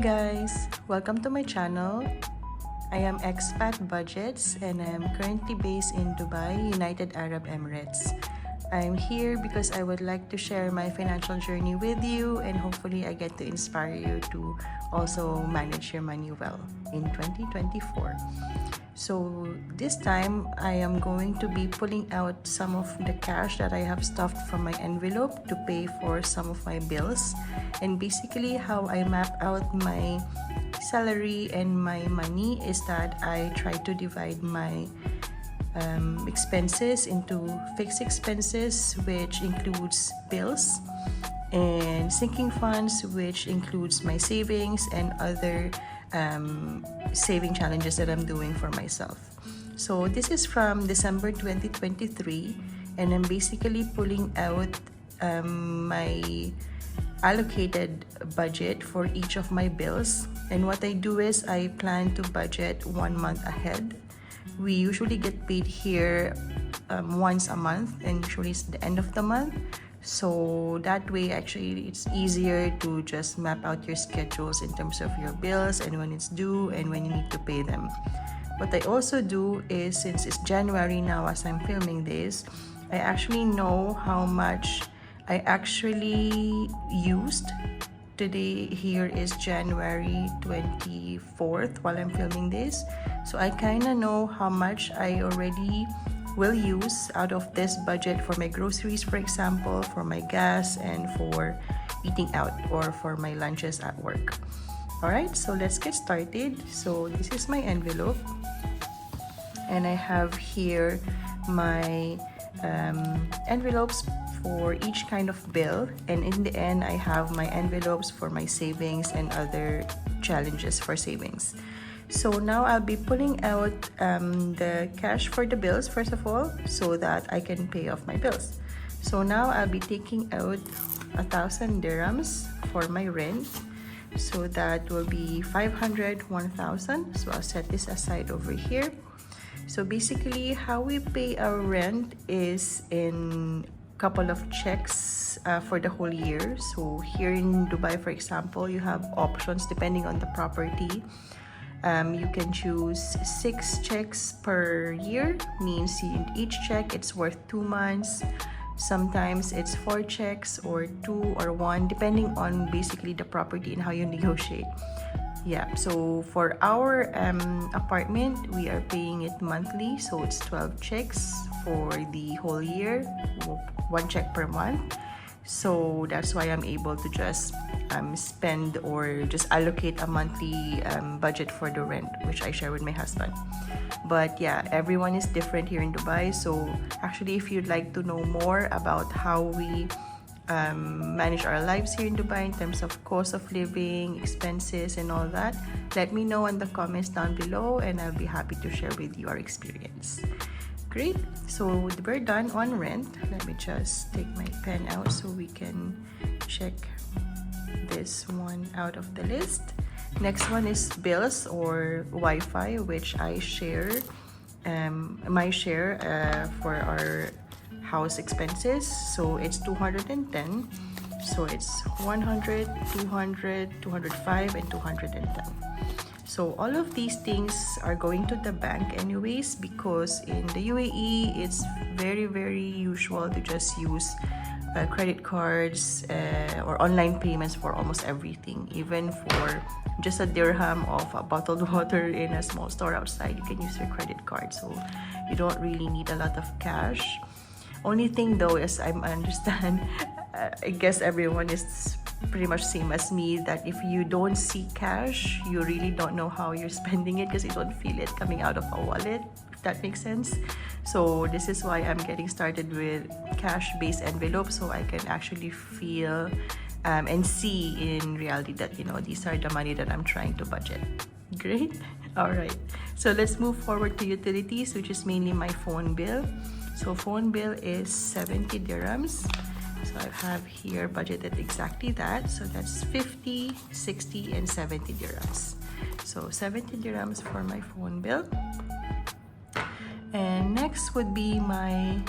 guys, welcome to my channel. I am Expat Budgets and I am currently based in Dubai, United Arab Emirates. I'm here because I would like to share my financial journey with you and hopefully I get to inspire you to also manage your money well in 2024. So this time I am going to be pulling out some of the cash that I have stuffed from my envelope to pay for some of my bills, and basically how I map out my salary and my money is that I try to divide my expenses into fixed expenses, which includes bills, and sinking funds, which includes my savings and other saving challenges that I'm doing for myself. So this is from December 2023 and I'm basically pulling out my allocated budget for each of my bills. And what I do is I plan to budget 1 month ahead. We usually get paid here once a month, and usually it's the end of the month. So that way actually it's easier to just map out your schedules in terms of your bills and when it's due and when you need to pay them. What I also do is, since it's January now as I'm filming this, I actually know how much I actually used. Today here is January 24th while I'm filming this. So I kind of know how much I already will use out of this budget for my groceries, for example, for my gas and for eating out or for my lunches at work. Alright, so let's get started. So this is my envelope and I have here my envelopes for each kind of bill, and in the end I have my envelopes for my savings and other challenges for savings. So now I'll be pulling out the cash for the bills first of all, so that I can pay off my bills. So now I'll be taking out 1,000 dirhams for my rent. So that will be 500, 1,000. So I'll set this aside over here. So basically how we pay our rent is in couple of checks for the whole year. So here in Dubai, for example, you have options depending on the property. You can choose 6 checks per year, means in each check it's worth 2 months. Sometimes it's 4 checks or 2 or 1, depending on basically the property and how you negotiate. Yeah, so for our apartment, we are paying it monthly, so it's 12 checks for the whole year, 1 check per month. So that's why I'm able to just spend or just allocate a monthly budget for the rent, which I share with my husband. But yeah, everyone is different here in Dubai. So actually, if you'd like to know more about how we manage our lives here in Dubai in terms of cost of living, expenses and all that, let me know in the comments down below and I'll be happy to share with you our experience. Great, so we're done on rent. Let me just take my pen out so we can check this one out of the list. Next one is bills or Wi-Fi, which I share my share for our house expenses. So it's 210. So it's 100, 200, 205 and 210. So all of these things are going to the bank anyways, because in the UAE it's very usual to just use credit cards or online payments for almost everything. Even for just a dirham of a bottled water in a small store outside, you can use your credit card, so you don't really need a lot of cash. Only thing though is I understand I guess everyone is pretty much same as me, that if you don't see cash, you really don't know how you're spending it because you don't feel it coming out of a wallet, if that makes sense. So this is why I'm getting started with cash-based envelopes, so I can actually feel and see in reality that, you know, these are the money that I'm trying to budget. Great. All right, so let's move forward to utilities, which is mainly my phone bill. So phone bill is 70 dirhams. So I have here budgeted exactly that. So that's 50, 60 and 70 dirhams. So 70 dirhams for my phone bill. And next would be my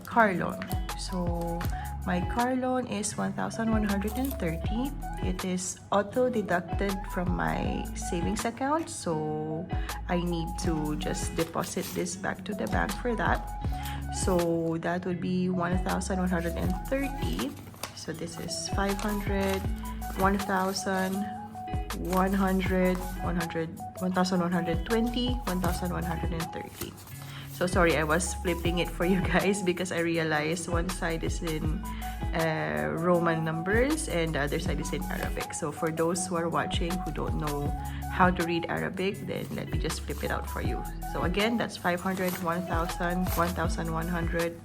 car loan. So My car loan is 1,130. It is auto deducted from my savings account, so I need to just deposit this back to the bank for that. So that would be 1,130. So this is 500, 1,000, 100, 1,120, 1,130. So sorry, I was flipping it for you guys because I realized one side is in Roman numbers and the other side is in Arabic. So for those who are watching who don't know how to read Arabic, then let me just flip it out for you. So again, that's 500, 1,000, 1,100,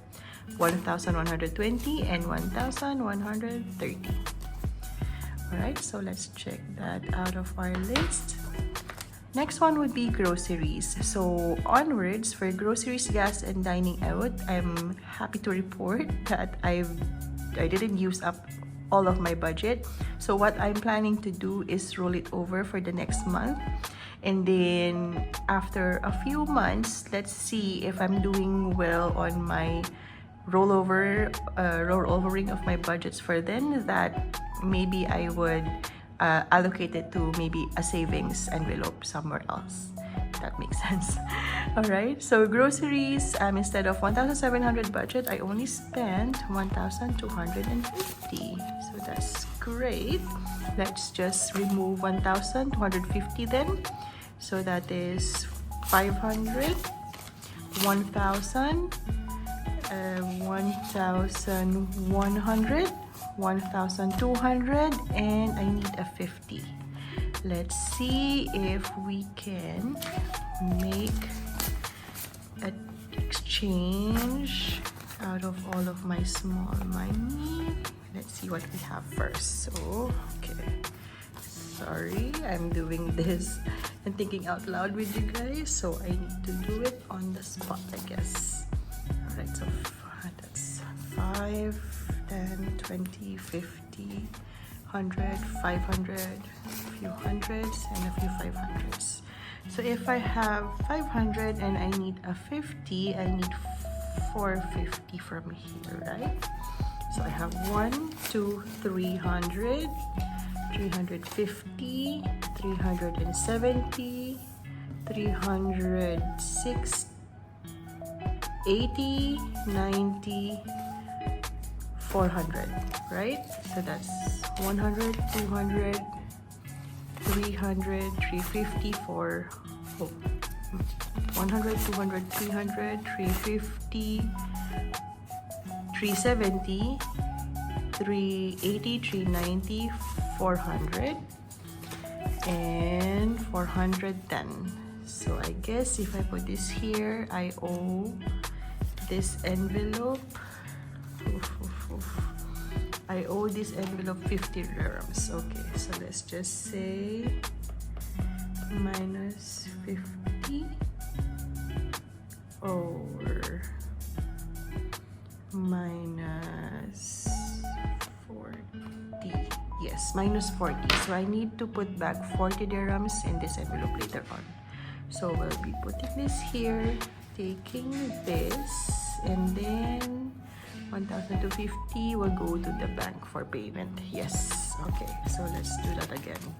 1,120, and 1,130. Alright, so let's check that out of our list. Next one would be groceries. So onwards, for groceries, gas, and dining out, I'm happy to report that I didn't use up all of my budget. So what I'm planning to do is roll it over for the next month. And then after a few months, let's see if I'm doing well on my rollovering of my budgets for then, that maybe I would allocate it to maybe a savings envelope somewhere else. That makes sense. All right, so groceries, instead of 1,700 budget, I only spent 1,250. So that's great. Let's just remove 1,250 then. So that is 500, 1,000, 1,100, 1,200, and I need a 50. Let's see if we can make an exchange out of all of my small money. Let's see what we have first. So, okay. Sorry, I'm doing this and thinking out loud with you guys, so I need to do it on the spot, I guess. Alright, so that's 5, 10, 20, 50, 100, 500, a few hundreds, and a few 500s. So if I have 500 and I need a 50, I need 450 from here, right? So I have 1, 2, 300, 350, 370, 360, 80, 90, 400, right? So that's 100, 200, 300, 350, 100, 200, 300, 350, 370, 380, 390, 400, and 410. So I guess if I put this here, I owe this envelope, I owe this envelope 50 dirhams. Okay, so let's just say minus 50 or minus 40. Yes, minus 40. So I need to put back 40 dirhams in this envelope later on. So we'll be putting this here, taking this, and then 1,250 will go to the bank for payment. Yes. Okay, so let's do that again.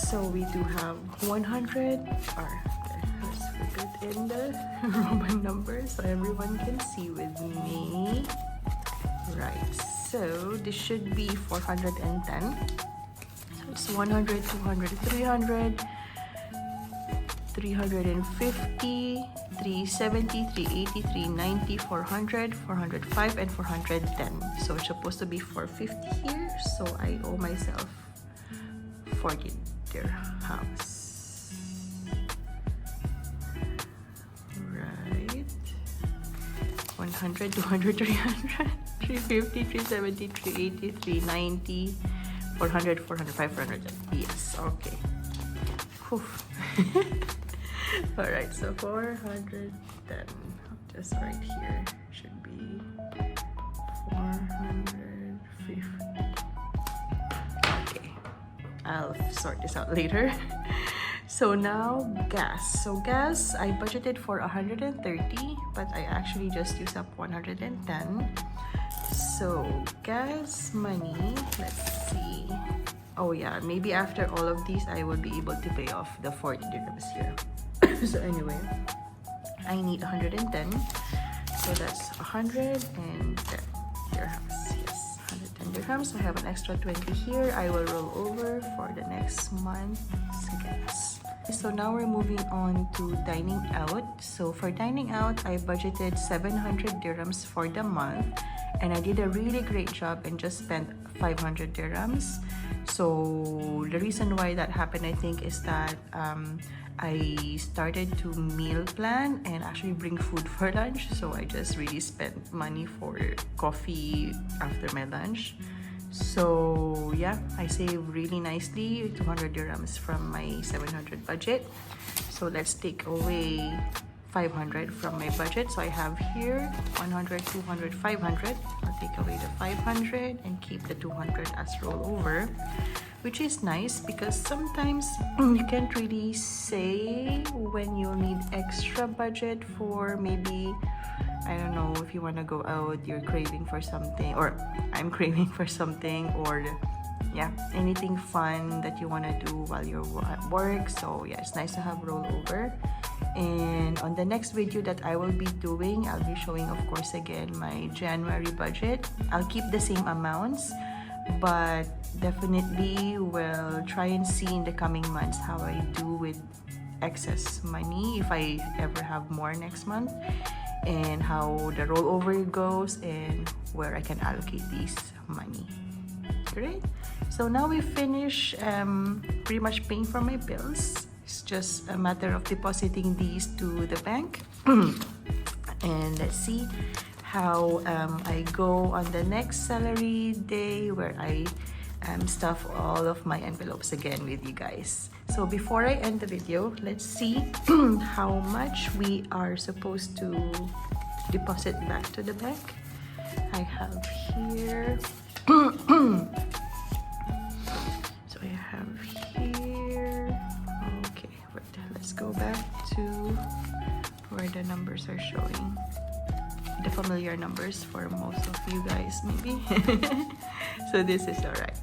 So we do have 100, or let's put it in the Roman number so everyone can see with me. Right, so this should be 410. So it's 100, 200, 300, 350, 370, 380, 390, 400, 405, and 410. So it's supposed to be 450 here, so I owe myself 40 dirhams. Right. 100, 200, 300, 350, 370, 380, 390, 400, 400, 500. Yes, okay. Alright, so 410, just right here, should be 450. Okay, I'll sort this out later. So now gas. So gas, I budgeted for 130, but I actually just used up 110. So gas money, let's see. Oh yeah, maybe after all of these I will be able to pay off the 40 dirhams here. So anyway, I need 110, so that's 110 dirhams. Yes, 110 dirhams. I have an extra 20 here. I will roll over for the next month's gas. So now we're moving on to dining out. So for dining out, I budgeted 700 dirhams for the month, and I did a really great job and just spent 500 dirhams. So the reason why that happened, I think, is that I started to meal plan and actually bring food for lunch. So I just really spent money for coffee after my lunch. So yeah, I saved really nicely, 200 dirhams from my 700 budget. So let's take away 500 from my budget. So I have here 100, 200, 500. I'll take away the 500 and keep the 200 as rollover, which is nice because sometimes you can't really say when you'll need extra budget for maybe, I don't know, if you want to go out, you're craving for something, or I'm craving for something, or yeah, anything fun that you want to do while you're at work. So yeah, it's nice to have rollover. And on the next video that I will be doing, I'll be showing, of course, again my January budget. I'll keep the same amounts, but definitely will try and see in the coming months how I do with excess money, if I ever have more next month, and how the rollover goes and where I can allocate this money. Great. So now we finish pretty much paying for my bills. It's just a matter of depositing these to the bank. And let's see how I go on the next salary day, where I stuff all of my envelopes again with you guys. So before I end the video, let's see how much we are supposed to deposit back to the bank. I have here so I have here, okay, wait, let's go back to where the numbers are showing, the familiar numbers for most of you guys maybe. So this is all right.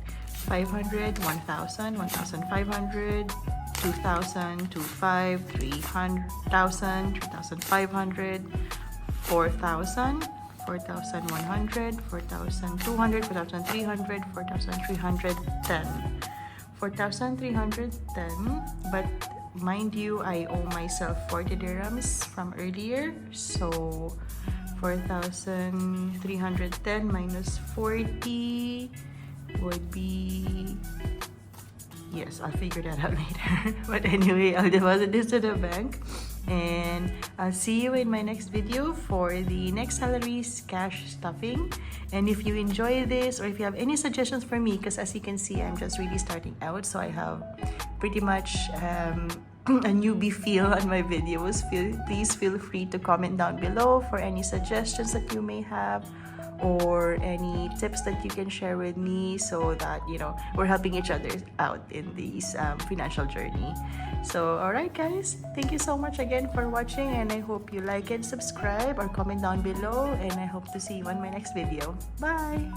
500, 1,000, 1,500, 2,000, 2,500, 3,000, 3,500, 4,000, 4,100, 4,200, 4,300, 4,310, 4,310. But mind you, I owe myself 40 dirhams from earlier, so 4,310 minus 40 would be, yes, I'll figure that out later. But anyway, I'll deposit this to the bank, and I'll see you in my next video for the next salaries cash stuffing. And if you enjoy this, or if you have any suggestions for me, because as you can see, I'm just really starting out, so I have pretty much a newbie feel on my videos. Please feel free to comment down below for any suggestions that you may have, or any tips that you can share with me, so that, you know, we're helping each other out in this financial journey. So alright guys, thank you so much again for watching, and I hope you like and subscribe or comment down below, and I hope to see you on my next video. Bye!